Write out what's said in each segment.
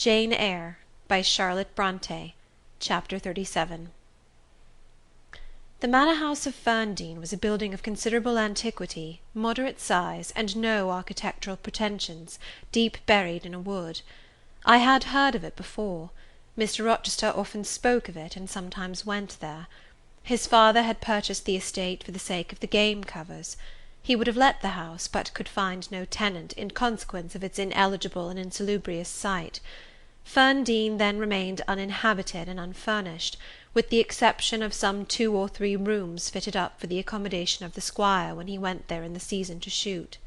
Jane Eyre, by Charlotte Bronte. Chapter 37. The manor house of Ferndean was a building of considerable antiquity, moderate size, and no architectural pretensions, deep buried in a wood. I had heard of it before. Mr. Rochester often spoke of it, and sometimes went there. His father had purchased the estate for the sake of the game covers. He would have let the house, but could find no tenant, in consequence of its ineligible and insalubrious site. Ferndean then remained uninhabited and unfurnished, with the exception of some 2 or 3 rooms fitted up for the accommodation of the squire when he went there in the season to shoot.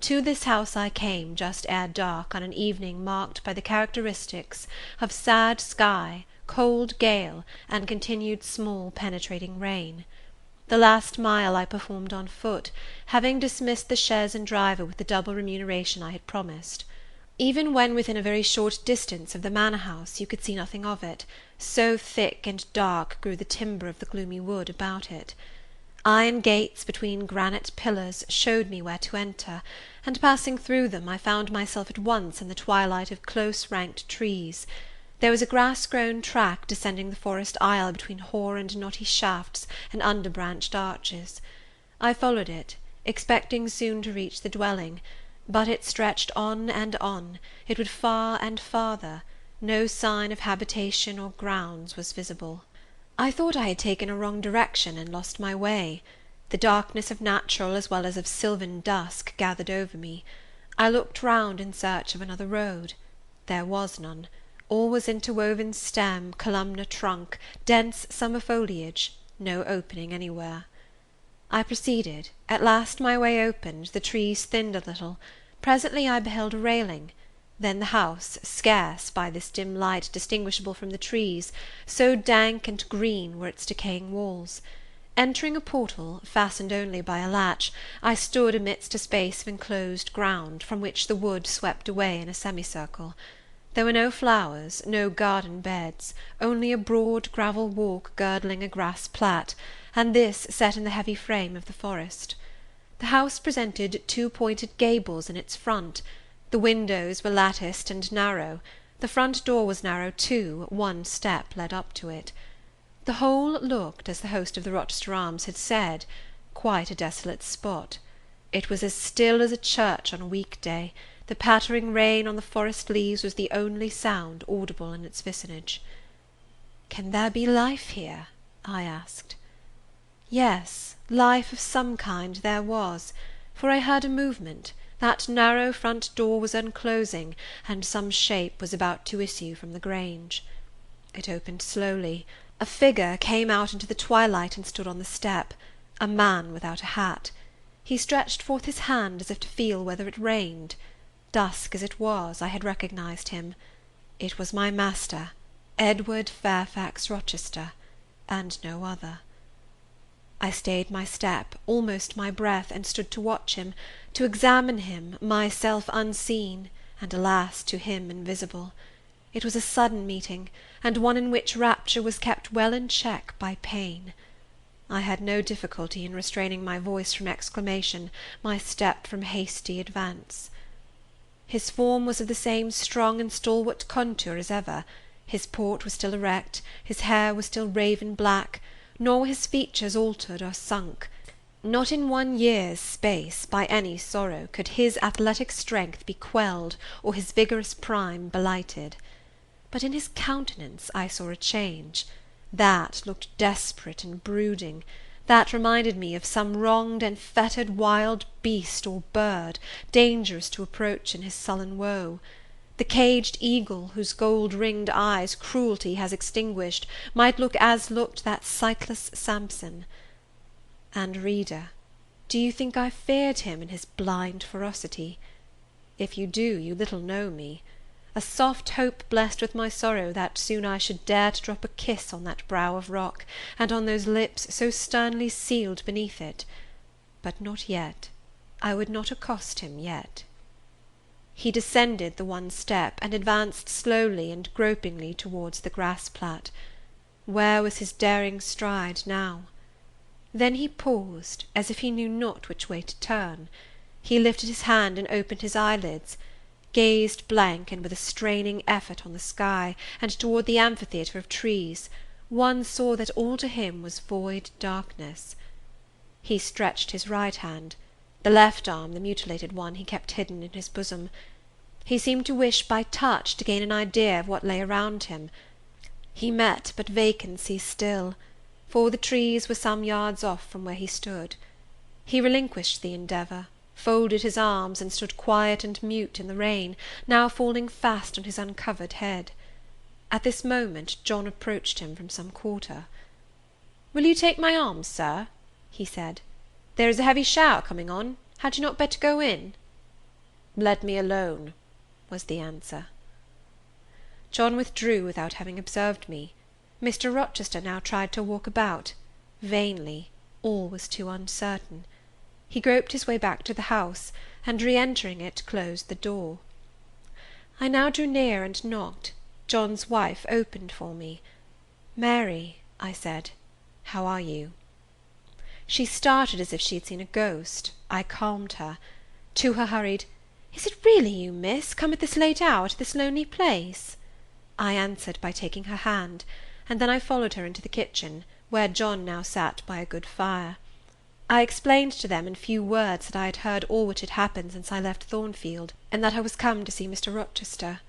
To this house I came just ere dark on an evening marked by the characteristics of sad sky, cold gale, and continued small penetrating rain. The last mile I performed on foot, having dismissed the chaise and driver with the double remuneration I had promised. Even when within a very short distance of the manor house, you could see nothing of it, so thick and dark grew the timber of the gloomy wood about it. Iron gates between granite pillars showed me where to enter, and passing through them, I found myself at once in the twilight of close-ranked trees. There was a grass-grown track descending the forest aisle between hoar and knotty shafts and under-branched arches. I followed it, expecting soon to reach the dwelling, but it stretched on and on, it would far and farther, no sign of habitation or grounds was visible. I thought I had taken a wrong direction, and lost my way. The darkness of natural as well as of sylvan dusk gathered over me. I looked round in search of another road. There was none. All was interwoven stem, columnar trunk, dense summer foliage, no opening anywhere. I proceeded. At last my way opened, the trees thinned a little. Presently I beheld a railing. Then the house, scarce, by this dim light, distinguishable from the trees, so dank and green were its decaying walls. Entering a portal, fastened only by a latch, I stood amidst a space of enclosed ground, from which the wood swept away in a semicircle. There were no flowers, no garden beds, only a broad gravel walk girdling a grass plat, and this set in the heavy frame of the forest. The house presented 2 pointed gables in its front. The windows were latticed and narrow. The front door was narrow too, 1 step led up to it. The whole looked, as the host of the Rochester Arms had said, quite a desolate spot. It was as still as a church on a week-day. The pattering rain on the forest leaves was the only sound audible in its vicinage. "Can there be life here?" I asked. Yes, life of some kind there was, for I heard a movement, that narrow front door was unclosing, and some shape was about to issue from the grange. It opened slowly. A figure came out into the twilight and stood on the step, a man without a hat. He stretched forth his hand as if to feel whether it rained. Dusk as it was, I had recognized him. It was my master, Edward Fairfax Rochester, and no other. I stayed my step, almost my breath, and stood to watch him, to examine him, myself unseen, and, alas, to him invisible. It was a sudden meeting, and one in which rapture was kept well in check by pain. I had no difficulty in restraining my voice from exclamation, my step from hasty advance. His form was of the same strong and stalwart contour as ever. His port was still erect, his hair was still raven black, nor were his features altered or sunk. Not in 1 year's space, by any sorrow, could his athletic strength be quelled, or his vigorous prime blighted. But in his countenance I saw a change. That looked desperate and brooding. That reminded me of some wronged and fettered wild beast or bird, dangerous to approach in his sullen woe. The caged eagle, whose gold-ringed eyes cruelty has extinguished, might look as looked that sightless Samson. And, reader, do you think I feared him in his blind ferocity? If you do, you little know me. A soft hope blessed with my sorrow that soon I should dare to drop a kiss on that brow of rock, and on those lips so sternly sealed beneath it. But not yet. I would not accost him yet. He descended the 1 step, and advanced slowly and gropingly towards the grass plat. Where was his daring stride now? Then he paused, as if he knew not which way to turn. He lifted his hand and opened his eyelids. gazed blank and with a straining effort on the sky, and toward the amphitheatre of trees, one saw that all to him was void darkness. He stretched his right hand. The left arm, the mutilated one, he kept hidden in his bosom. He seemed to wish by touch to gain an idea of what lay around him. He met but vacancy still, for the trees were some yards off from where he stood. He relinquished the endeavour, folded his arms, and stood quiet and mute in the rain, now falling fast on his uncovered head. At this moment John approached him from some quarter. "Will you take my arm, sir?" he said. "There is a heavy shower coming on. Had you not better go in?" "Let me alone," was the answer. John withdrew without having observed me. Mr. Rochester now tried to walk about. Vainly. All was too uncertain. He groped his way back to the house, and re-entering it, closed the door. I now drew near and knocked. John's wife opened for me. "Mary," I said, "how are you?" She started as if she had seen a ghost. I calmed her. To her hurried, "Is it really you, miss, come at this late hour to this lonely place?" I answered by taking her hand, and then I followed her into the kitchen, where John now sat by a good fire. I explained to them in few words that I had heard all which had happened since I left Thornfield, and that I was come to see Mr. Rochester.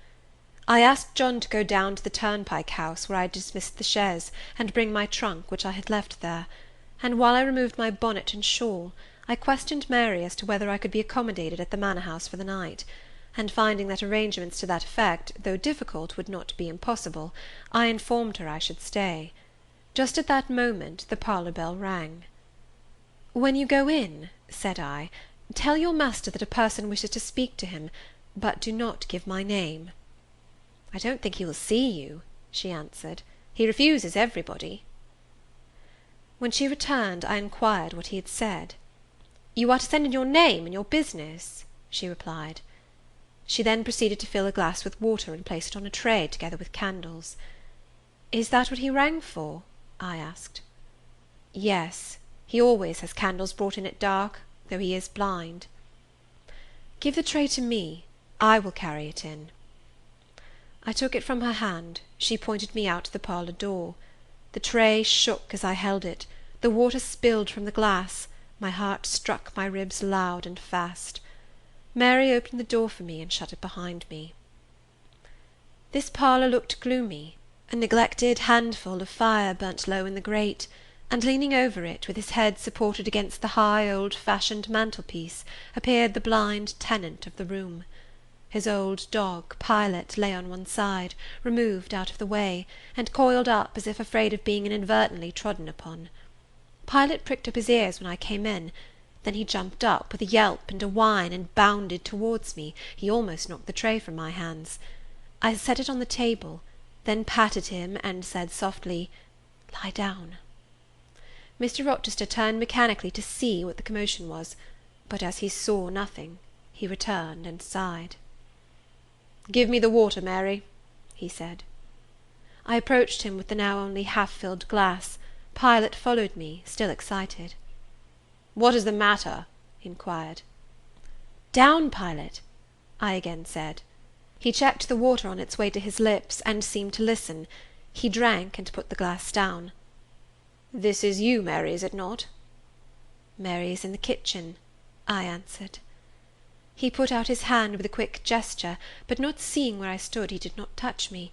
I asked John to go down to the turnpike house, where I had dismissed the chaise, and bring my trunk, which I had left there; and while I removed my bonnet and shawl, I questioned Mary as to whether I could be accommodated at the manor house for the night; and finding that arrangements to that effect, though difficult, would not be impossible, I informed her I should stay. Just at that moment the parlour bell rang. "When you go in," said I, "tell your master that a person wishes to speak to him, but do not give my name." "I don't think he will see you," she answered. "He refuses everybody." When she returned, I inquired what he had said. "You are to send in your name and your business," she replied. She then proceeded to fill a glass with water, and place it on a tray, together with candles. "Is that what he rang for?" I asked. "Yes. He always has candles brought in at dark, though he is blind." "Give the tray to me. I will carry it in." I took it from her hand. She pointed me out to the parlour door. The tray shook as I held it. The water spilled from the glass. My heart struck my ribs loud and fast. Mary opened the door for me, and shut it behind me. This parlour looked gloomy. A neglected handful of fire burnt low in the grate, and leaning over it, with his head supported against the high old-fashioned mantelpiece, appeared the blind tenant of the room. His old dog, Pilot, lay on one side, removed out of the way, and coiled up as if afraid of being inadvertently trodden upon. Pilot pricked up his ears when I came in. Then he jumped up, with a yelp and a whine, and bounded towards me. He almost knocked the tray from my hands. I set it on the table, then patted him, and said softly, "Lie down." Mr. Rochester turned mechanically to see what the commotion was, but as he saw nothing, he returned and sighed. "Give me the water, Mary," he said. I approached him with the now only half-filled glass. Pilot followed me, still excited. "What is the matter?" he inquired. "Down, Pilot," I again said. He checked the water on its way to his lips, and seemed to listen. He drank, and put the glass down. "This is you, Mary, is it not?" "Mary is in the kitchen," I answered. He put out his hand with a quick gesture, but not seeing where I stood, he did not touch me.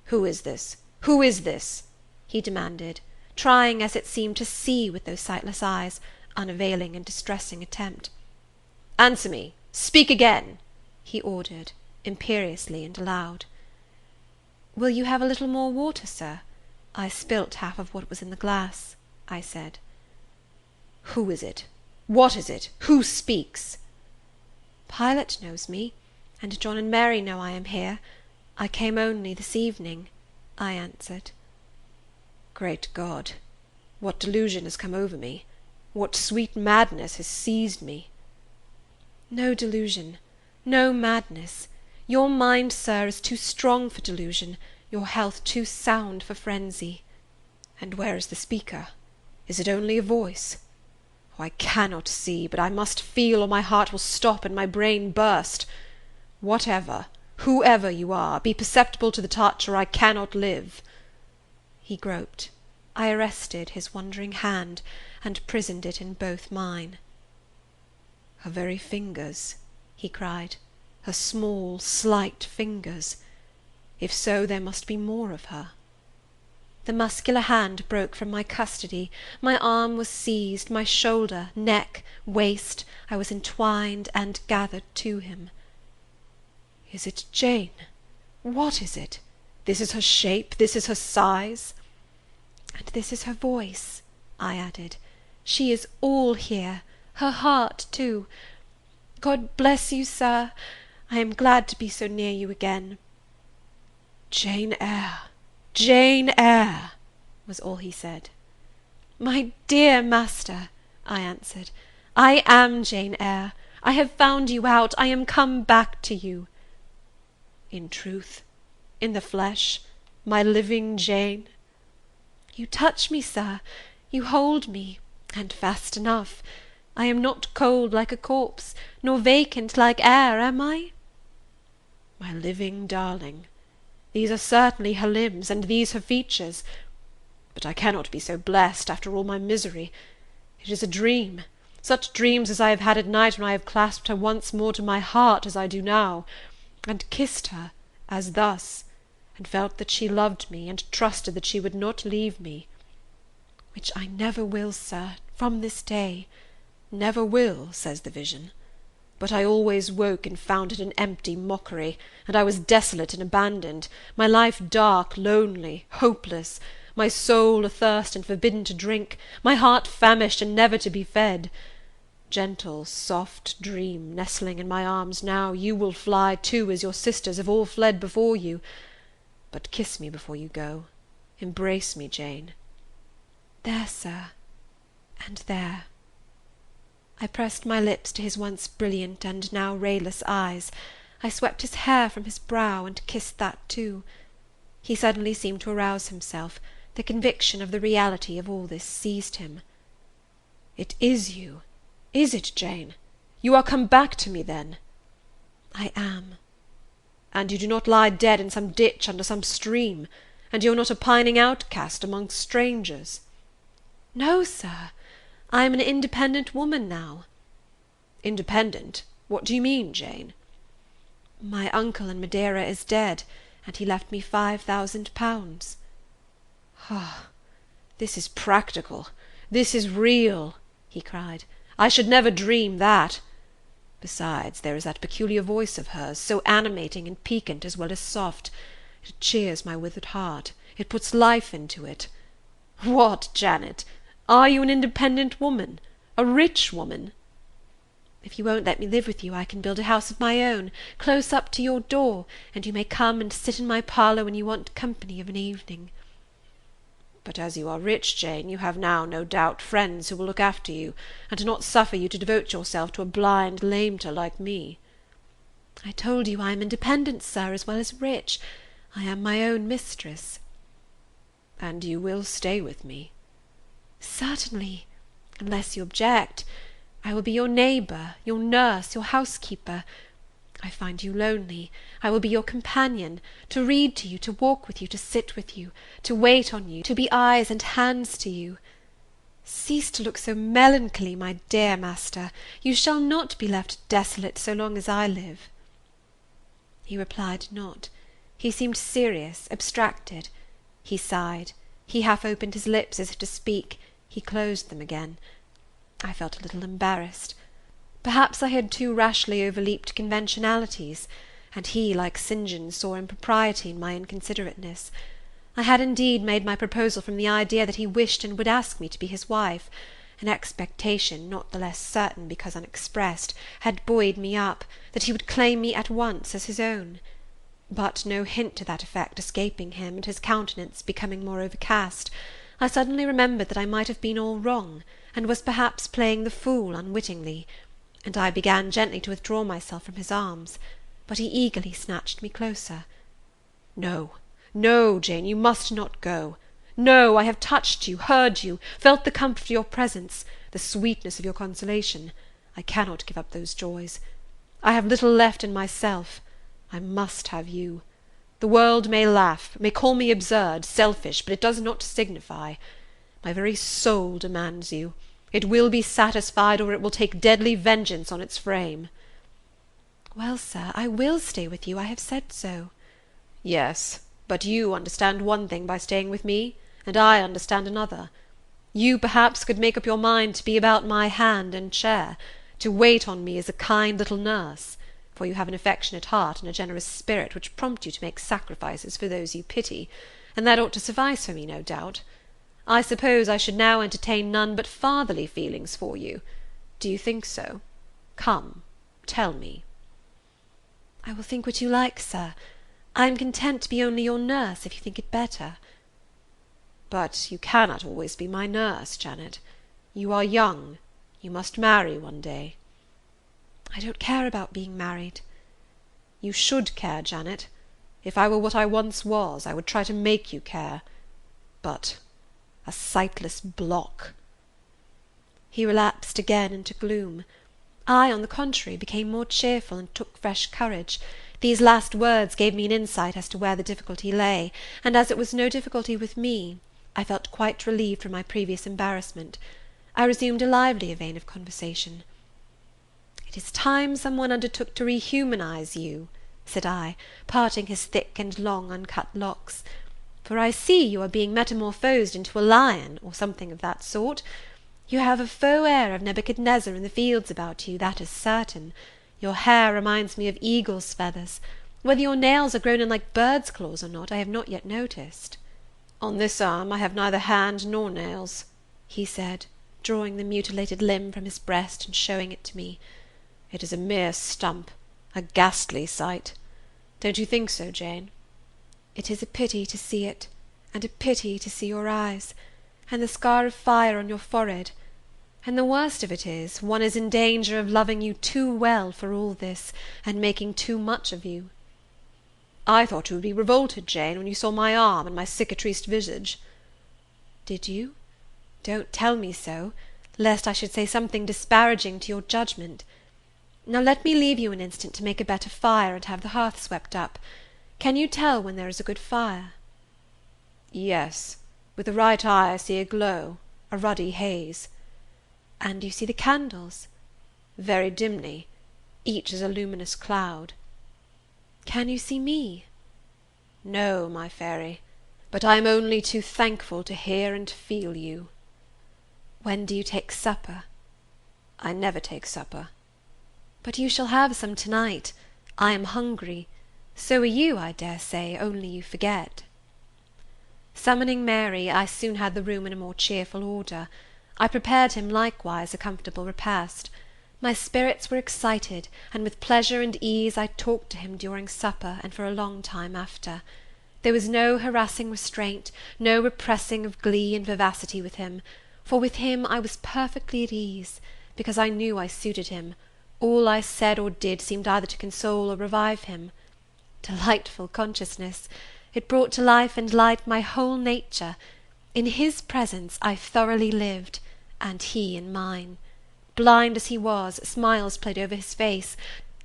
"Who is this? Who is this?" he demanded, trying, as it seemed, to see with those sightless eyes, unavailing and distressing attempt. "Answer me! Speak again!" he ordered, imperiously and aloud. "Will you have a little more water, sir? I spilt half of what was in the glass," I said. "Who is it? What is it? Who speaks?" "Pilot knows me, and John and Mary know I am here. I came only this evening," I answered. Great God! What delusion has come over me? What sweet madness has seized me? No delusion, no madness. Your mind, sir, is too strong for delusion, your health too sound for frenzy. And where is the speaker? Is it only a voice? Oh, I cannot see, but I must feel, or my heart will stop and my brain burst. Whatever, whoever you are, be perceptible to the touch, or I cannot live." He groped. I arrested his wandering hand, and prisoned it in both mine. "Her very fingers," he cried, "her small, slight fingers. If so, there must be more of her." The muscular hand broke from my custody, my arm was seized, my shoulder, neck, waist, I was entwined and gathered to him. "Is it Jane? What is it? This is her shape, this is her size?" "And this is her voice," I added. "She is all here, her heart too. God bless you, sir. I am glad to be so near you again." "Jane Eyre, Jane Eyre," was all he said. "My dear master," I answered, "I am Jane Eyre. I have found you out. I am come back to you." "In truth? In the flesh? My living Jane?" "You touch me, sir. You hold me, and fast enough. I am not cold like a corpse, nor vacant like air, am I?" "My living darling, these are certainly her limbs, and these her features. But I cannot be so blessed, after all my misery. It is a dream, such dreams as I have had at night when I have clasped her once more to my heart, as I do now, and kissed her, as thus, and felt that she loved me, and trusted that she would not leave me. Which I never will, sir, from this day. Never will, says the vision. But I always woke and found it an empty mockery, and I was desolate and abandoned, my life dark, lonely, hopeless, my soul athirst and forbidden to drink, my heart famished and never to be fed. Gentle, soft dream, nestling in my arms now, you will fly too, as your sisters have all fled before you. But kiss me before you go. Embrace me, Jane." "There, sir, and there." I pressed my lips to his once brilliant and now rayless eyes. I swept his hair from his brow, and kissed that too. He suddenly seemed to arouse himself. The conviction of the reality of all this seized him. "It is you, is it, Jane? You are come back to me, then?" "I am." "And you do not lie dead in some ditch under some stream? And you are not a pining outcast among strangers?" "No, sir. I am an independent woman now." "Independent? What do you mean, Jane?" "My uncle in Madeira is dead, and he left me £5,000. "Ah, this is practical, this is real," he cried. "I should never dream that. Besides, there is that peculiar voice of hers, so animating and piquant as well as soft. It cheers my withered heart. It puts life into it. What, Janet? Are you an independent woman? A rich woman?" "If you won't let me live with you, I can build a house of my own, close up to your door, and you may come and sit in my parlour when you want company of an evening." "But as you are rich, Jane, you have now, no doubt, friends who will look after you, and do not suffer you to devote yourself to a blind lamenter like me." "I told you I am independent, sir, as well as rich. I am my own mistress." "And you will stay with me?" "Certainly, unless you object. I will be your neighbour, your nurse, your housekeeper. I find you lonely. I will be your companion, to read to you, to walk with you, to sit with you, to wait on you, to be eyes and hands to you. Cease to look so melancholy, my dear master. You shall not be left desolate so long as I live." He replied not. He seemed serious, abstracted. He sighed. He half opened his lips as if to speak. He closed them again. I felt a little embarrassed. Perhaps I had too rashly overleaped conventionalities, and he, like St. John, saw impropriety in my inconsiderateness. I had indeed made my proposal from the idea that he wished and would ask me to be his wife. An expectation, not the less certain because unexpressed, had buoyed me up, that he would claim me at once as his own. But no hint to that effect escaping him, and his countenance becoming more overcast, I suddenly remembered that I might have been all wrong, and was perhaps playing the fool unwittingly, and I began gently to withdraw myself from his arms, but he eagerly snatched me closer. "No, no, Jane, you must not go. No, I have touched you, heard you, felt the comfort of your presence, the sweetness of your consolation. I cannot give up those joys. I have little left in myself. I must have you. The world may laugh, may call me absurd, selfish, but it does not signify. My very soul demands you. It will be satisfied, or it will take deadly vengeance on its frame." "Well, sir, I will stay with you. I have said so." "Yes, but you understand one thing by staying with me, and I understand another. You, perhaps, could make up your mind to be about my hand and chair, to wait on me as a kind little nurse, for you have an affectionate heart and a generous spirit which prompt you to make sacrifices for those you pity, and that ought to suffice for me, no doubt. I suppose I should now entertain none but fatherly feelings for you. Do you think so? Come, tell me." "I will think what you like, sir. I am content to be only your nurse, if you think it better." "But you cannot always be my nurse, Janet. You are young. You must marry one day." "I don't care about being married." "You should care, Janet. If I were what I once was, I would try to make you care. But a sightless block." He relapsed again into gloom. I, on the contrary, became more cheerful and took fresh courage. These last words gave me an insight as to where the difficulty lay, and as it was no difficulty with me, I felt quite relieved from my previous embarrassment. I resumed a livelier vein of conversation. "It is time some one undertook to rehumanize you," said I, parting his thick and long uncut locks, "for I see you are being metamorphosed into a lion, or something of that sort. You have a faux air of Nebuchadnezzar in the fields about you, that is certain. Your hair reminds me of eagle's feathers. Whether your nails are grown in like bird's claws or not, I have not yet noticed." "On this arm I have neither hand nor nails," he said, drawing the mutilated limb from his breast and showing it to me. "It is a mere stump, a ghastly sight. Don't you think so, Jane?" "It is a pity to see it, and a pity to see your eyes, and the scar of fire on your forehead, and the worst of it is, one is in danger of loving you too well for all this, and making too much of you." "I thought you would be revolted, Jane, when you saw my arm and my cicatriced visage." "Did you? Don't tell me so, lest I should say something disparaging to your judgment. Now let me leave you an instant to make a better fire and have the hearth swept up. Can you tell when there is a good fire?" "Yes. With the right eye I see a glow, a ruddy haze." "And you see the candles?" "Very dimly. Each is a luminous cloud." "Can you see me?" "No, my fairy, but I am only too thankful to hear and feel you." "When do you take supper?" "I never take supper." "But you shall have some tonight. I am hungry. So are you, I dare say, only you forget." Summoning Mary, I soon had the room in a more cheerful order. I prepared him likewise a comfortable repast. My spirits were excited, and with pleasure and ease I talked to him during supper, and for a long time after. There was no harassing restraint, no repressing of glee and vivacity with him, for with him I was perfectly at ease, because I knew I suited him. All I said or did seemed either to console or revive him. Delightful consciousness! It brought to life and light my whole nature. In his presence I thoroughly lived, and he in mine. Blind as he was, smiles played over his face,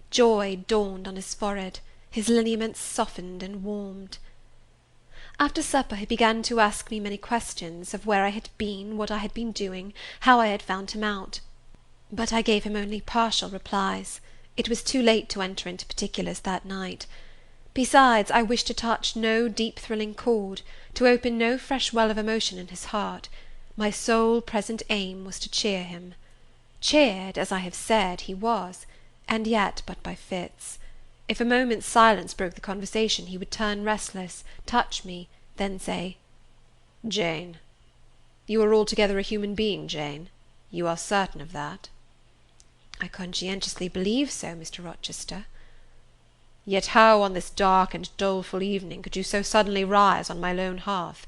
joy dawned on his forehead, his lineaments softened and warmed. After supper he began to ask me many questions, of where I had been, what I had been doing, how I had found him out. But I gave him only partial replies. It was too late to enter into particulars that night. Besides, I wished to touch no deep thrilling chord, to open no fresh well of emotion in his heart. My sole present aim was to cheer him. Cheered, as I have said, he was, and yet but by fits. If a moment's silence broke the conversation, he would turn restless, touch me, then say, "Jane, you are altogether a human being, Jane? You are certain of that?" "I conscientiously believe so, Mr. Rochester." "Yet how, on this dark and doleful evening, could you so suddenly rise on my lone hearth?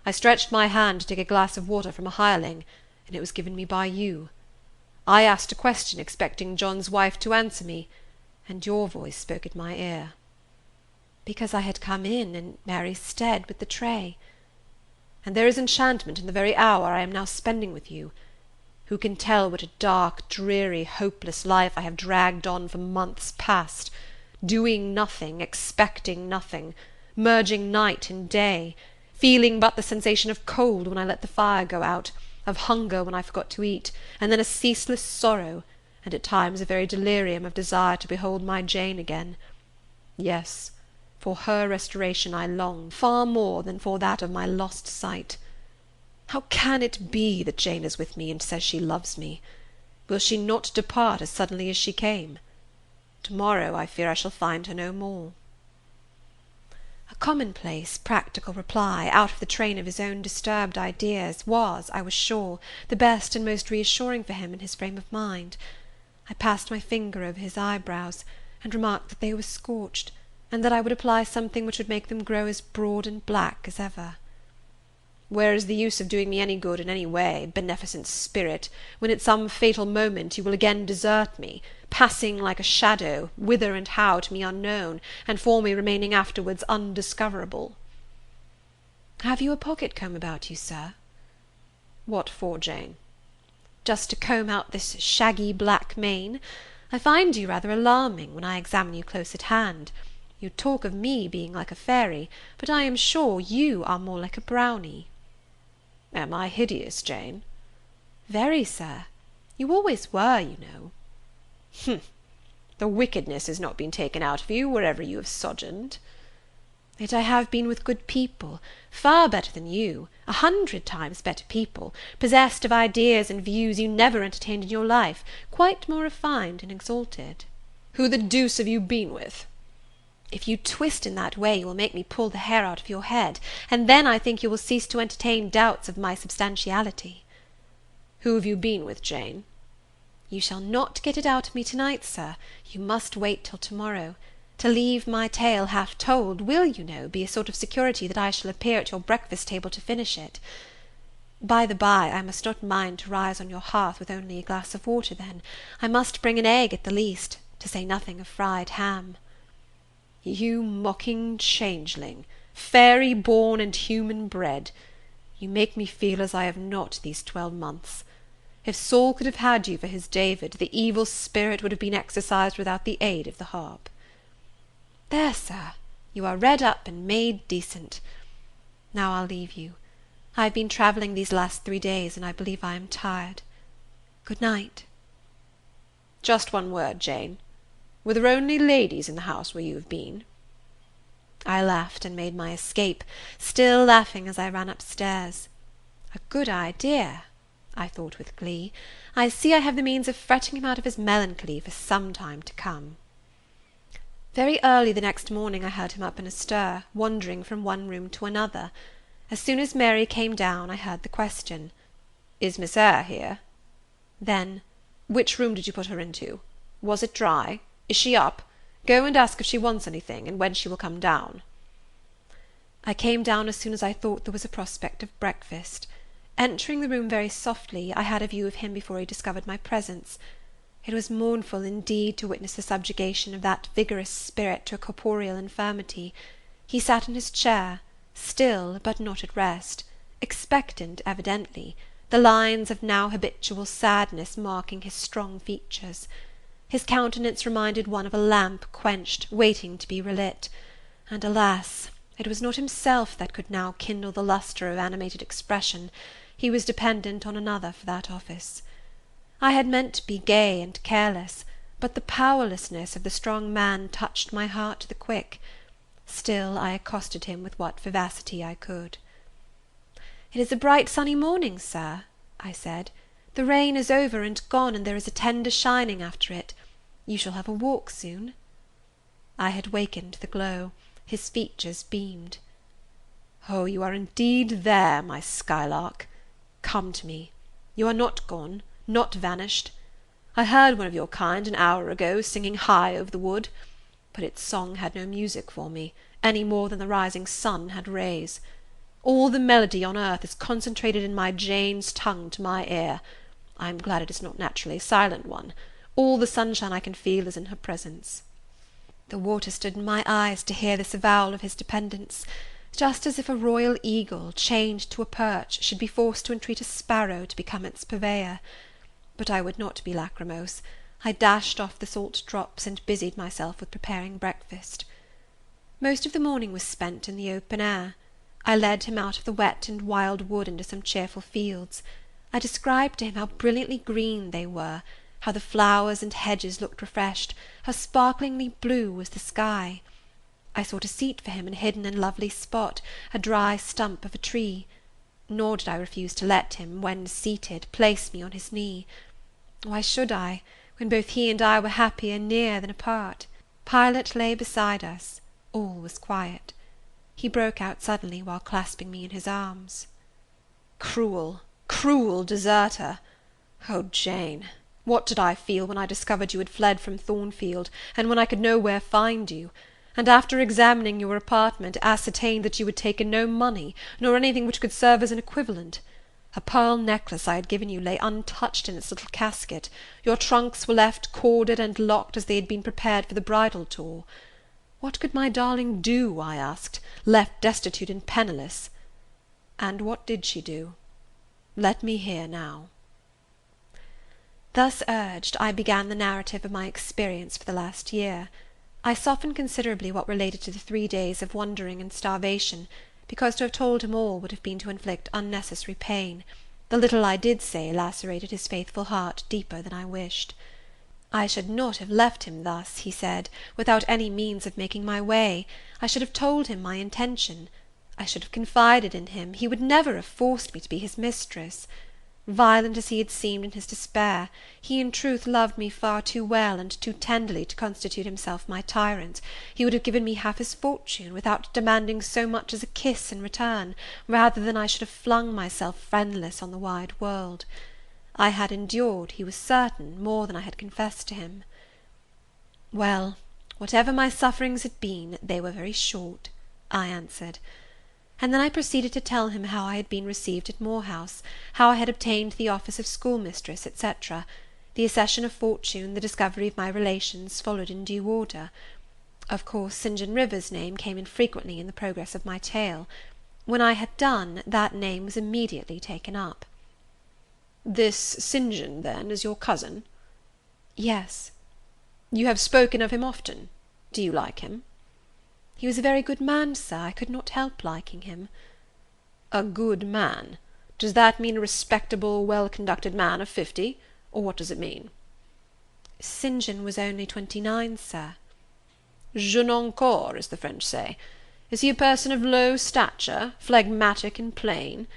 I stretched my hand to take a glass of water from a hireling, and it was given me by you. I asked a question, expecting John's wife to answer me, and your voice spoke at my ear." "Because I had come in Mary's stead with the tray." "And there is enchantment in the very hour I am now spending with you. Who can tell what a dark, dreary, hopeless life I have dragged on for months past, doing nothing, expecting nothing, merging night in day, feeling but the sensation of cold when I let the fire go out, of hunger when I forgot to eat, and then a ceaseless sorrow, and at times a very delirium of desire to behold my Jane again. Yes, for her restoration I long, far more than for that of my lost sight. How can it be that Jane is with me and says she loves me? Will she not depart as suddenly as she came? To-morrow I fear I shall find her no more. A commonplace, practical reply, out of the train of his own disturbed ideas, was, I was sure, the best and most reassuring for him in his frame of mind. I passed my finger over his eyebrows, and remarked that they were scorched, and that I would apply something which would make them grow as broad and black as ever. Where is the use of doing me any good in any way, beneficent spirit, when at some fatal moment you will again desert me, passing like a shadow, whither and how to me unknown, and for me remaining afterwards undiscoverable? Have you a pocket-comb about you, sir? What for, Jane? Just to comb out this shaggy black mane. I find you rather alarming when I examine you close at hand. You talk of me being like a fairy, but I am sure you are more like a brownie. Am I hideous, Jane? Very, sir. You always were, you know. Humph! The wickedness has not been taken out of you wherever you have sojourned. Yet I have been with good people, far better than you, 100 times better people, possessed of ideas and views you never entertained in your life, quite more refined and exalted. Who the deuce have you been with? If you twist in that way, you will make me pull the hair out of your head, and then I think you will cease to entertain doubts of my substantiality. Who have you been with, Jane? You shall not get it out of me to-night, sir. You must wait till to-morrow. To leave my tale half told will, you know, be a sort of security that I shall appear at your breakfast-table to finish it. By the by, I must not mind to rise on your hearth with only a glass of water then. I must bring an egg at the least, to say nothing of fried ham. You mocking changeling, fairy born and human bred, you make me feel as I have not these 12 months. If Saul could have had you for his David, the evil spirit would have been exorcised without the aid of the harp. There, sir, you are redd up and made decent. Now I'll leave you. I have been travelling these last 3 days, and I believe I am tired. Good night. Just one word, Jane. Were there only ladies in the house where you have been? I laughed and made my escape, still laughing as I ran upstairs. A good idea, I thought with glee. I see I have the means of fretting him out of his melancholy for some time to come. Very early the next morning I heard him up in a stir, wandering from one room to another. As soon as Mary came down, I heard the question, "Is Miss Eyre here?" Then, "Which room did you put her into? Was it dry? Is she up? Go and ask if she wants anything, and when she will come down." I came down as soon as I thought there was a prospect of breakfast. Entering the room very softly, I had a view of him before he discovered my presence. It was mournful indeed to witness the subjugation of that vigorous spirit to a corporeal infirmity. He sat in his chair, still, but not at rest, expectant evidently, the lines of now habitual sadness marking his strong features. His countenance reminded one of a lamp quenched, waiting to be relit, and alas! it was not himself that could now kindle the lustre of animated expression. He was dependent on another for that office. I had meant to be gay and careless, but the powerlessness of the strong man touched my heart to the quick. Still I accosted him with what vivacity I could. "It is a bright sunny morning, sir," I said. "The rain is over and gone, and there is a tender shining after it. You shall have a walk soon." I had wakened the glow. His features beamed. "Oh, you are indeed there, my skylark! Come to me. You are not gone, not vanished. I heard one of your kind an hour ago singing high over the wood, but its song had no music for me, any more than the rising sun had rays. All the melody on earth is concentrated in my Jane's tongue to my ear. I am glad it is not naturally a silent one. All the sunshine I can feel is in her presence." The water stood in my eyes to hear this avowal of his dependence, just as if a royal eagle, chained to a perch, should be forced to entreat a sparrow to become its purveyor. But I would not be lachrymose. I dashed off the salt drops, and busied myself with preparing breakfast. Most of the morning was spent in the open air. I led him out of the wet and wild wood into some cheerful fields. I described to him how brilliantly green they were, how the flowers and hedges looked refreshed, how sparklingly blue was the sky. I sought a seat for him in a hidden and lovely spot, a dry stump of a tree. Nor did I refuse to let him, when seated, place me on his knee. Why should I, when both he and I were happier near than apart? Pilot lay beside us. All was quiet. He broke out suddenly while clasping me in his arms. "Cruel, cruel deserter! Oh, Jane, what did I feel when I discovered you had fled from Thornfield, and when I could nowhere find you, and after examining your apartment, ascertained that you had taken no money, nor anything which could serve as an equivalent. A pearl necklace I had given you lay untouched in its little casket. Your trunks were left corded and locked as they had been prepared for the bridal tour. What could my darling do, I asked, left destitute and penniless? And what did she do? Let me hear now." Thus urged, I began the narrative of my experience for the last year. I softened considerably what related to the 3 days of wandering and starvation, because to have told him all would have been to inflict unnecessary pain. The little I did say lacerated his faithful heart deeper than I wished. I should not have left him thus, he said, without any means of making my way. I should have told him my intention. I should have confided in him. He would never have forced me to be his mistress. Violent as he had seemed in his despair, he in truth loved me far too well and too tenderly to constitute himself my tyrant. He would have given me half his fortune, without demanding so much as a kiss in return, rather than I should have flung myself friendless on the wide world. I had endured, he was certain, more than I had confessed to him. Well, whatever my sufferings had been, they were very short, I answered. And then I proceeded to tell him how I had been received at Moor House, how I had obtained the office of schoolmistress, etc. The accession of fortune, the discovery of my relations, followed in due order. Of course, St. John Rivers's name came in frequently in the progress of my tale. When I had done, that name was immediately taken up. "This St. John, then, is your cousin?" "Yes." "You have spoken of him often. Do you like him?" "He was a very good man, sir. I could not help liking him." "A good man? Does that mean a respectable, well-conducted man of 50, or what does it mean?" "St. John was only 29, sir." "Jeune encore, as the French say. Is he a person of low stature, phlegmatic and plain?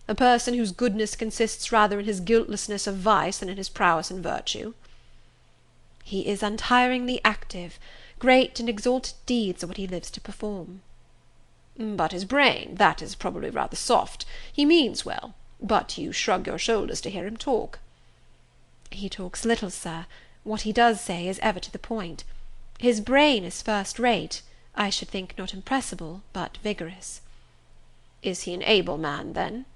A person whose goodness consists rather in his guiltlessness of vice than in his prowess in virtue?" "He is untiringly active. Great and exalted deeds are what he lives to perform." "But his brain, that is probably rather soft. He means well, but you shrug your shoulders to hear him talk." "He talks little, sir. What he does say is ever to the point. His brain is first rate. I should think not impressible, but vigorous." "Is he an able man, then?"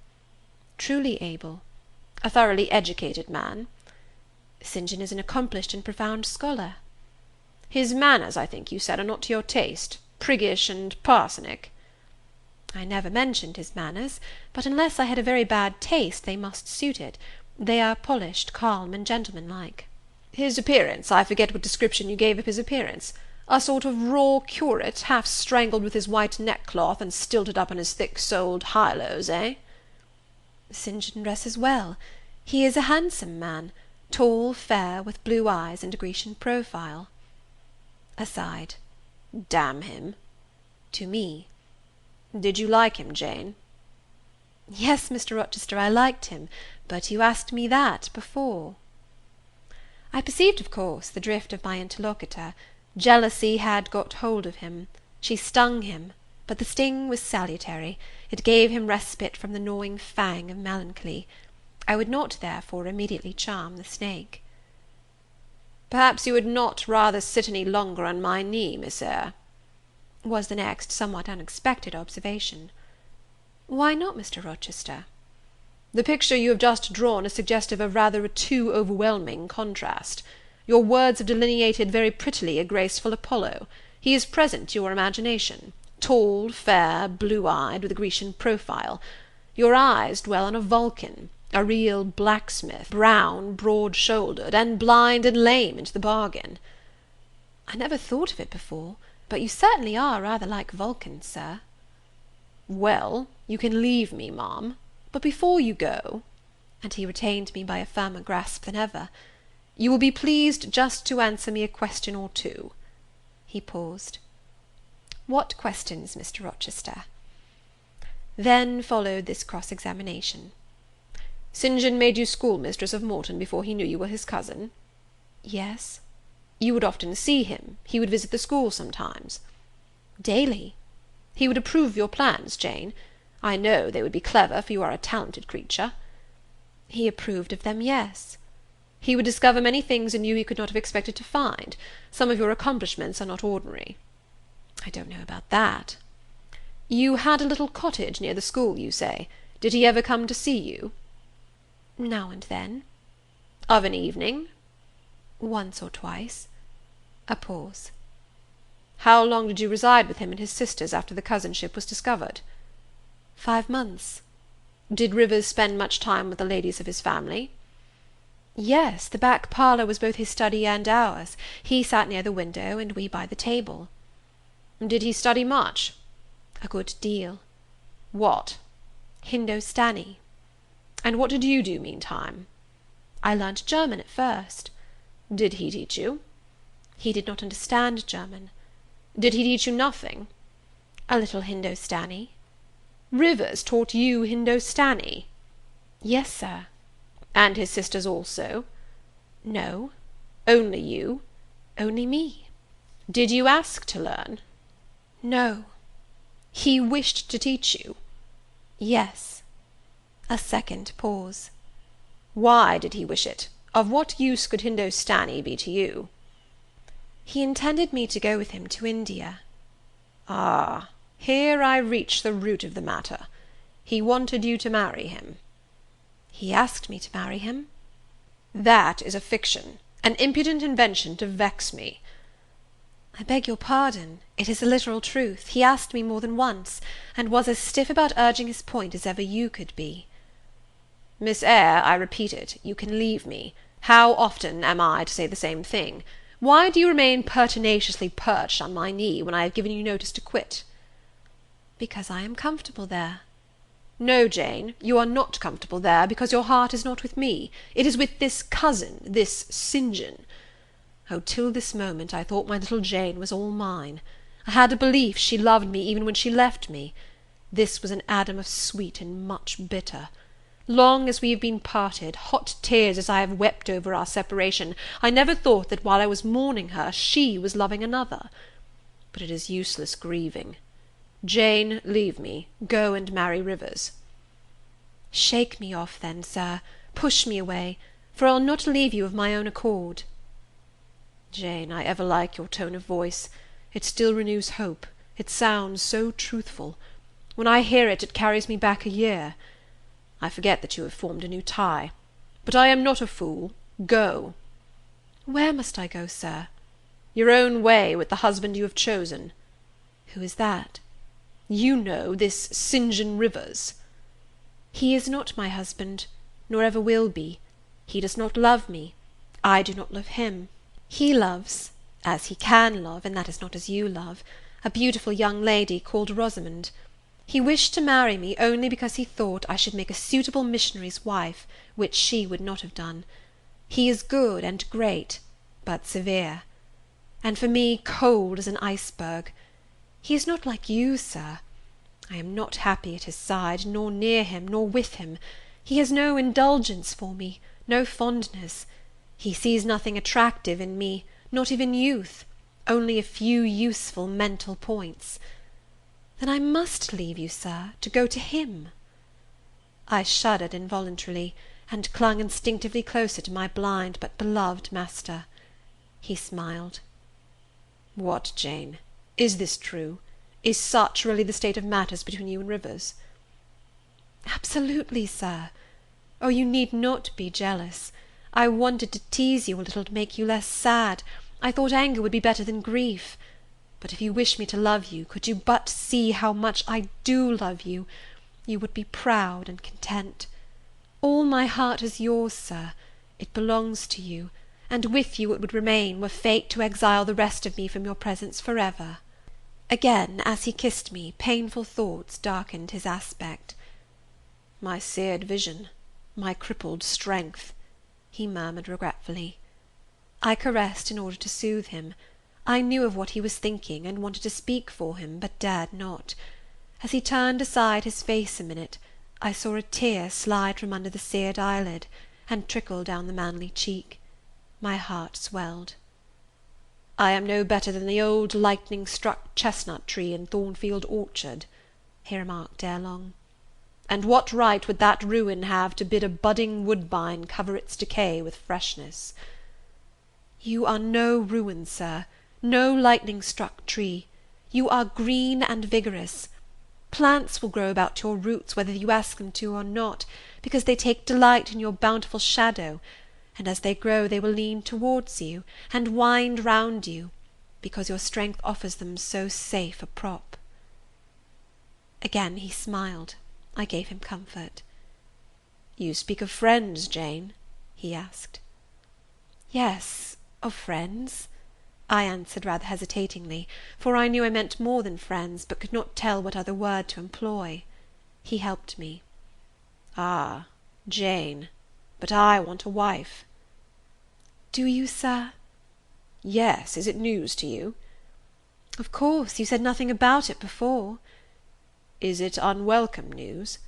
"Truly able." "A thoroughly educated man?" "St. John is an accomplished and profound scholar." "His manners, I think you said, are not to your taste, priggish and parsonic?" "I never mentioned his manners, but unless I had a very bad taste, they must suit it. They are polished, calm, and gentlemanlike." "His appearance, I forget what description you gave of his appearance. A sort of raw curate, half strangled with his white neckcloth, and stilted up on his thick-soled high-lows, eh?" "St. John dresses well. He is a handsome man, tall, fair, with blue eyes and a Grecian profile." Aside. "Damn him." To me. "Did you like him, Jane?" "Yes, Mr. Rochester, I liked him, but you asked me that before." I perceived, of course, the drift of my interlocutor. Jealousy had got hold of him. She stung him, but the sting was salutary. It gave him respite from the gnawing fang of melancholy. I would not, therefore, immediately charm the snake. "Perhaps you would not rather sit any longer on my knee, Miss Eyre?" was the next somewhat unexpected observation. "Why not, Mr. Rochester?" "The picture you have just drawn is suggestive of rather a too overwhelming contrast. Your words have delineated very prettily a graceful Apollo. He is present to your imagination, tall, fair, blue-eyed, with a Grecian profile. Your eyes dwell on a Vulcan, A real blacksmith, brown, broad-shouldered, and blind and lame into the bargain." "I never thought of it before, but you certainly are rather like Vulcan, sir." "Well, you can leave me, ma'am, but before you go," and he retained me by a firmer grasp than ever, "you will be pleased just to answer me a question or two." He paused. "What questions, Mr. Rochester?" Then followed this cross-examination. "St. John made you schoolmistress of Morton before he knew you were his cousin?" "Yes." "You would often see him? He would visit the school sometimes?" "Daily." "He would approve of your plans, Jane? I know they would be clever, for you are a talented creature." "He approved of them, yes." "He would discover many things in you he could not have expected to find? Some of your accomplishments are not ordinary." "I don't know about that." "You had a little cottage near the school, you say. Did he ever come to see you?" "Now and then." "Of an evening?" "Once or twice." A pause. "How long did you reside with him and his sisters after the cousinship was discovered?" 5 months. "Did Rivers spend much time with the ladies of his family?" "Yes, the back parlour was both his study and ours. He sat near the window, and we by the table." "Did he study much?" "A good deal." "What?" "Hindostani." "And what did you do meantime?" "I learnt German at first." "Did he teach you?" "He did not understand German." "Did he teach you nothing?" "A little Hindostani." "Rivers taught you Hindostani?" "Yes, sir." "And his sisters also?" "No." "Only you?" "Only me." "Did you ask to learn?" "No." "He wished to teach you?" "Yes." A second pause. "Why did he wish it? Of what use could Hindostani be to you?" "He intended me to go with him to India." "Ah, here I reach the root of the matter. He wanted you to marry him." "He asked me to marry him." "That is a fiction, an impudent invention to vex me." "I beg your pardon, it is the literal truth. He asked me more than once, and was as stiff about urging his point as ever you could be." "Miss Eyre, I repeat it, you can leave me. How often am I to say the same thing? Why do you remain pertinaciously perched on my knee, when I have given you notice to quit?" "Because I am comfortable there." "No, Jane, you are not comfortable there, because your heart is not with me. It is with this cousin, this St. John. Oh, till this moment, I thought my little Jane was all mine. I had a belief she loved me even when she left me. This was an Adam of sweet and much bitter. Long as we have been parted, hot tears as I have wept over our separation, I never thought that while I was mourning her, she was loving another. But it is useless grieving. Jane, leave me. Go and marry Rivers." "Shake me off, then, sir. Push me away, for I'll not leave you of my own accord." "Jane, I ever like your tone of voice. It still renews hope. It sounds so truthful. When I hear it, it carries me back a year. I forget that you have formed a new tie. But I am not a fool. Go." "Where must I go, sir?" "Your own way, with the husband you have chosen." "Who is that?" "You know, this St. John Rivers." "He is not my husband, nor ever will be. He does not love me. I do not love him. He loves, as he can love, and that is not as you love, a beautiful young lady called Rosamond. He wished to marry me only because he thought I should make a suitable missionary's wife, which she would not have done. He is good and great, but severe; and for me cold as an iceberg. He is not like you, sir. I am not happy at his side, nor near him, nor with him. He has no indulgence for me, no fondness. He sees nothing attractive in me, not even youth, only a few useful mental points. Then I must leave you, sir, to go to him." I shuddered involuntarily, and clung instinctively closer to my blind but beloved master. He smiled. "What, Jane? Is this true? Is such really the state of matters between you and Rivers?" "Absolutely, sir. Oh, you need not be jealous. I wanted to tease you a little to make you less sad. I thought anger would be better than grief. But if you wish me to love you, could you but see how much I do love you, you would be proud and content. All my heart is yours, sir. It belongs to you, and with you it would remain, were fate to exile the rest of me from your presence for ever." Again, as he kissed me, painful thoughts darkened his aspect. "My seared vision, my crippled strength," he murmured regretfully. I caressed in order to soothe him. I knew of what he was thinking, and wanted to speak for him, but dared not. As he turned aside his face a minute, I saw a tear slide from under the seared eyelid, and trickle down the manly cheek. My heart swelled. "I am no better than the old lightning-struck chestnut tree in Thornfield orchard," he remarked ere long. "And what right would that ruin have to bid a budding woodbine cover its decay with freshness?" "You are no ruin, sir, no lightning-struck tree. You are green and vigorous. Plants will grow about your roots whether you ask them to or not, because they take delight in your bountiful shadow, and as they grow they will lean towards you, and wind round you, because your strength offers them so safe a prop." Again he smiled. I gave him comfort. "You speak of friends, Jane?" he asked. "Yes, of friends," I answered rather hesitatingly, for I knew I meant more than friends, but could not tell what other word to employ. He helped me. "Ah, Jane, but I want a wife." "Do you, sir?" "Yes. Is it news to you?" "Of course. You said nothing about it before." "Is it unwelcome news?"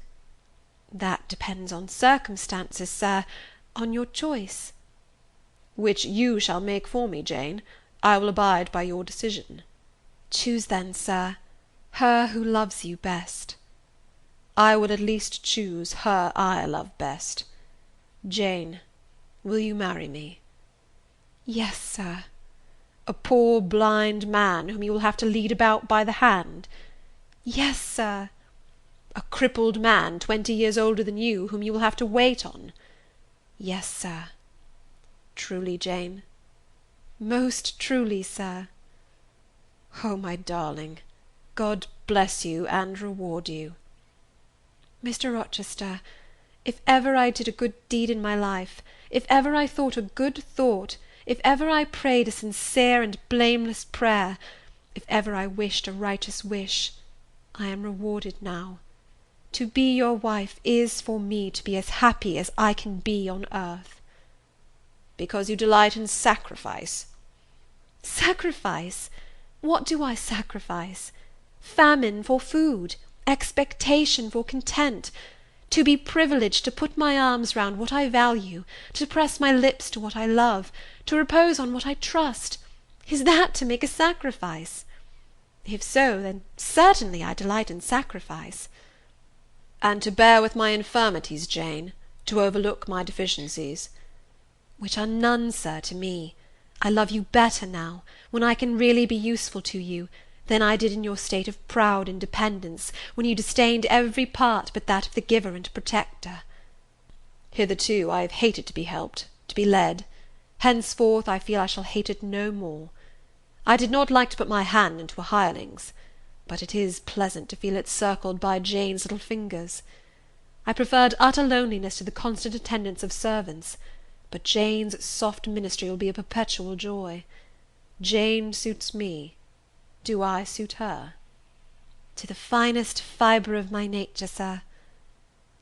"That depends on circumstances, sir, on your choice." "Which you shall make for me, Jane. I will abide by your decision." "Choose then, sir, her who loves you best." "I will at least choose her I love best. Jane, will you marry me?" "Yes, sir." "A poor blind man whom you will have to lead about by the hand?" "Yes, sir." "A crippled man 20 years older than you, whom you will have to wait on?" "Yes, sir." "Truly, Jane?" "Most truly, sir." "Oh, my darling, God bless you and reward you." "Mr. Rochester, if ever I did a good deed in my life, if ever I thought a good thought, if ever I prayed a sincere and blameless prayer, if ever I wished a righteous wish, I am rewarded now. To be your wife is for me to be as happy as I can be on earth." "Because you delight in sacrifice?" "Sacrifice? What do I sacrifice? Famine for food, expectation for content. To be privileged to put my arms round what I value, to press my lips to what I love, to repose on what I trust, is that to make a sacrifice? If so, then certainly I delight in sacrifice." "And to bear with my infirmities, Jane, to overlook my deficiencies?" "Which are none, sir, to me. I love you better now, when I can really be useful to you, than I did in your state of proud independence, when you disdained every part but that of the giver and protector." "Hitherto I have hated to be helped, to be led. Henceforth I feel I shall hate it no more. I did not like to put my hand into a hireling's, but it is pleasant to feel it circled by Jane's little fingers. I preferred utter loneliness to the constant attendance of servants, but Jane's soft ministry will be a perpetual joy. Jane suits me. Do I suit her?" "To the finest fibre of my nature, sir."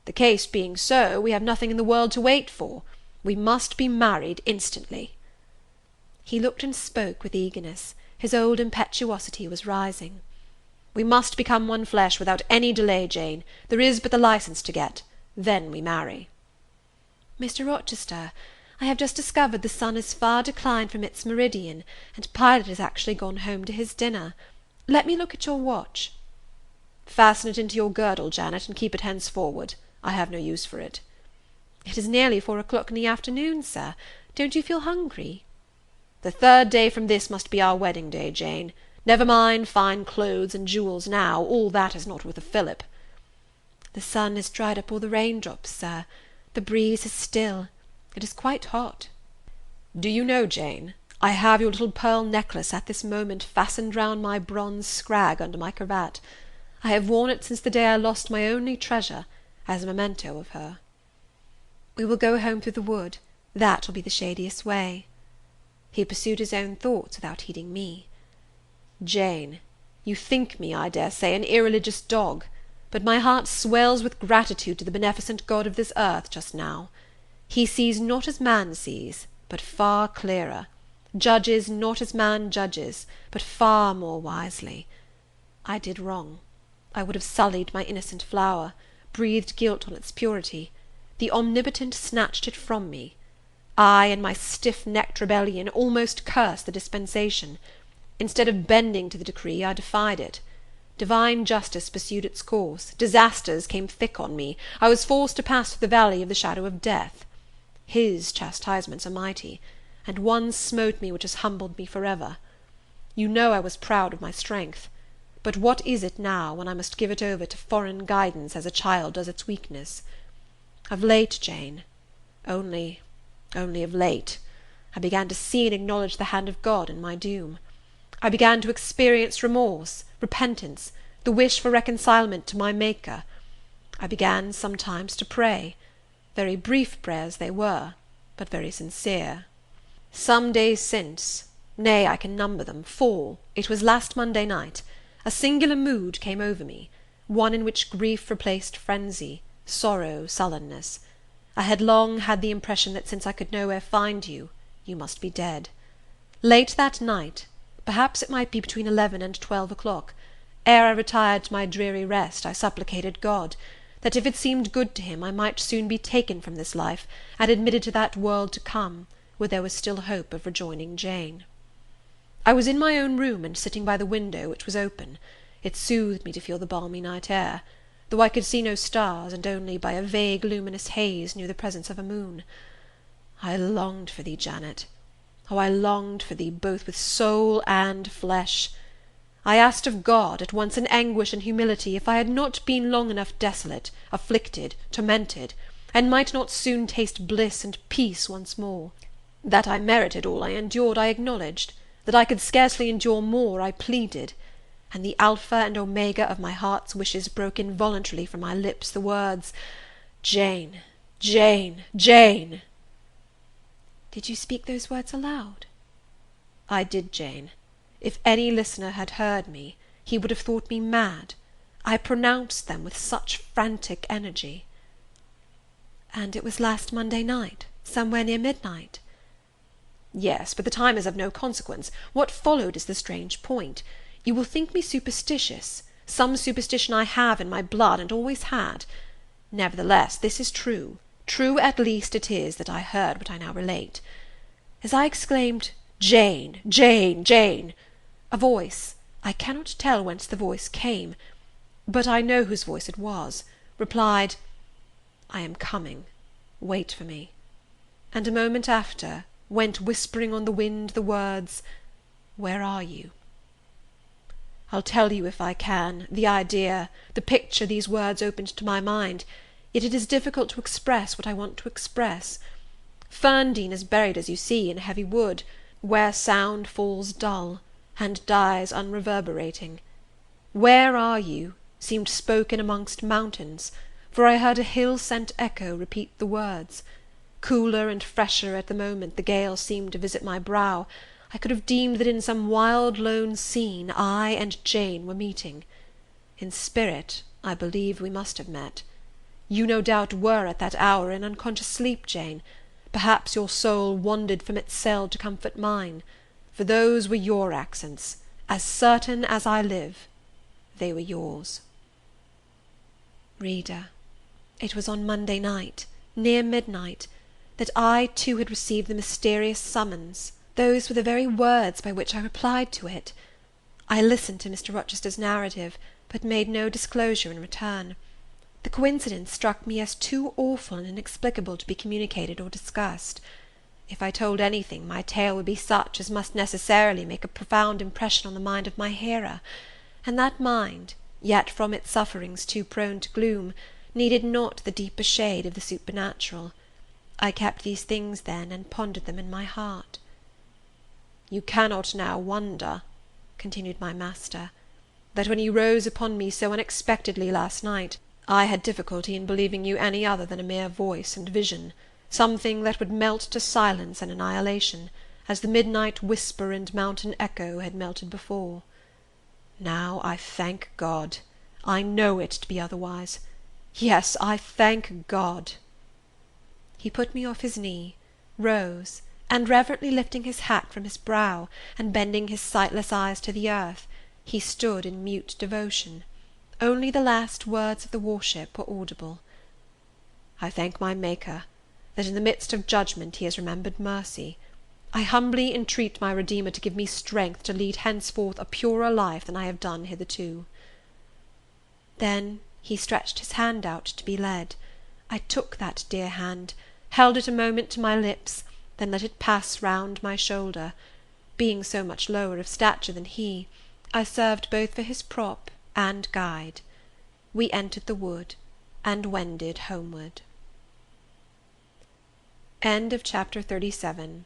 "The case being so, we have nothing in the world to wait for. We must be married instantly." He looked and spoke with eagerness. His old impetuosity was rising. "We must become one flesh without any delay, Jane. There is but the licence to get. Then we marry." "Mr. Rochester, I have just discovered the sun is far declined from its meridian, and Pilot has actually gone home to his dinner. Let me look at your watch." "Fasten it into your girdle, Janet, and keep it henceforward. I have no use for it." "It is nearly 4 o'clock in the afternoon, sir. Don't you feel hungry?" "The 3rd day from this must be our wedding day, Jane. Never mind fine clothes and jewels now, all that is not worth a fillip." "The sun has dried up all the raindrops, sir. The breeze is still. It is quite hot." "Do you know, Jane, I have your little pearl necklace at this moment fastened round my bronze scrag under my cravat. I have worn it since the day I lost my only treasure, as a memento of her." "We will go home through the wood. That will be the shadiest way." He pursued his own thoughts without heeding me. "Jane, you think me, I dare say, an irreligious dog, but my heart swells with gratitude to the beneficent God of this earth just now. He sees not as man sees, but far clearer; judges not as man judges, but far more wisely. I did wrong. I would have sullied my innocent flower, breathed guilt on its purity. The Omnipotent snatched it from me. I, in my stiff-necked rebellion, almost cursed the dispensation. Instead of bending to the decree, I defied it. Divine justice pursued its course. Disasters came thick on me. I was forced to pass through the valley of the shadow of death. His chastisements are mighty, and one smote me which has humbled me forever. You know I was proud of my strength. But what is it now, when I must give it over to foreign guidance as a child does its weakness? Of late, Jane, only of late, I began to see and acknowledge the hand of God in my doom. I began to experience remorse, repentance, the wish for reconcilement to my Maker. I began sometimes to pray. Very brief prayers they were, but very sincere. Some days since, nay, I can number them, 4, it was last Monday night, a singular mood came over me, one in which grief replaced frenzy, sorrow sullenness. I had long had the impression that since I could nowhere find you, you must be dead. Late that night, perhaps it might be between 11 and 12 o'clock, ere I retired to my dreary rest, I supplicated God, that if it seemed good to him, I might soon be taken from this life, and admitted to that world to come, where there was still hope of rejoining Jane. I was in my own room, and sitting by the window, which was open. It soothed me to feel the balmy night air, though I could see no stars, and only by a vague luminous haze knew the presence of a moon. I longed for thee, Janet. Oh, I longed for thee both with soul and flesh. I asked of God, at once in anguish and humility, if I had not been long enough desolate, afflicted, tormented, and might not soon taste bliss and peace once more. That I merited all I endured, I acknowledged; that I could scarcely endure more, I pleaded; and the Alpha and Omega of my heart's wishes broke involuntarily from my lips the words, "Jane, Jane, Jane!" Did you speak those words aloud? I did, Jane. If any listener had heard me, he would have thought me mad. I pronounced them with such frantic energy. And it was last Monday night, somewhere near midnight? Yes, but the time is of no consequence. What followed is the strange point. You will think me superstitious. Some superstition I have in my blood, and always had. Nevertheless, this is true. True at least it is that I heard what I now relate. As I exclaimed, "Jane, Jane, Jane!" a voice, I cannot tell whence the voice came, but I know whose voice it was, replied, "I am coming. Wait for me," and a moment after went whispering on the wind the words, "Where are you?" I'll tell you, if I can, the idea, the picture these words opened to my mind, yet it is difficult to express what I want to express. Ferndean is buried, as you see, in a heavy wood, where sound falls dull, and dies unreverberating. "Where are you?" seemed spoken amongst mountains, for I heard a hill-sent echo repeat the words. Cooler and fresher at the moment the gale seemed to visit my brow, I could have deemed that in some wild lone scene I and Jane were meeting. In spirit, I believe we must have met. You no doubt were at that hour in unconscious sleep, Jane. Perhaps your soul wandered from its cell to comfort mine, for those were your accents, as certain as I live, they were yours. Reader, it was on Monday night, near midnight, that I too had received the mysterious summons. Those were the very words by which I replied to it. I listened to Mr. Rochester's narrative, but made no disclosure in return. The coincidence struck me as too awful and inexplicable to be communicated or discussed. If I told anything, my tale would be such as must necessarily make a profound impression on the mind of my hearer, and that mind, yet from its sufferings too prone to gloom, needed not the deeper shade of the supernatural. I kept these things then, and pondered them in my heart. "You cannot now wonder," continued my master, "that when you rose upon me so unexpectedly last night, I had difficulty in believing you any other than a mere voice and vision, something that would melt to silence and annihilation, as the midnight whisper and mountain echo had melted before. Now I thank God. I know it to be otherwise. Yes, I thank God." He put me off his knee, rose, and reverently lifting his hat from his brow, and bending his sightless eyes to the earth, he stood in mute devotion. Only the last words of the worship were audible. "I thank my Maker, that in the midst of judgment he has remembered mercy. I humbly entreat my Redeemer to give me strength to lead henceforth a purer life than I have done hitherto." Then he stretched his hand out to be led. I took that dear hand, held it a moment to my lips, then let it pass round my shoulder. Being so much lower of stature than he, I served both for his prop and guide. We entered the wood, and wended homeward. Chapter 38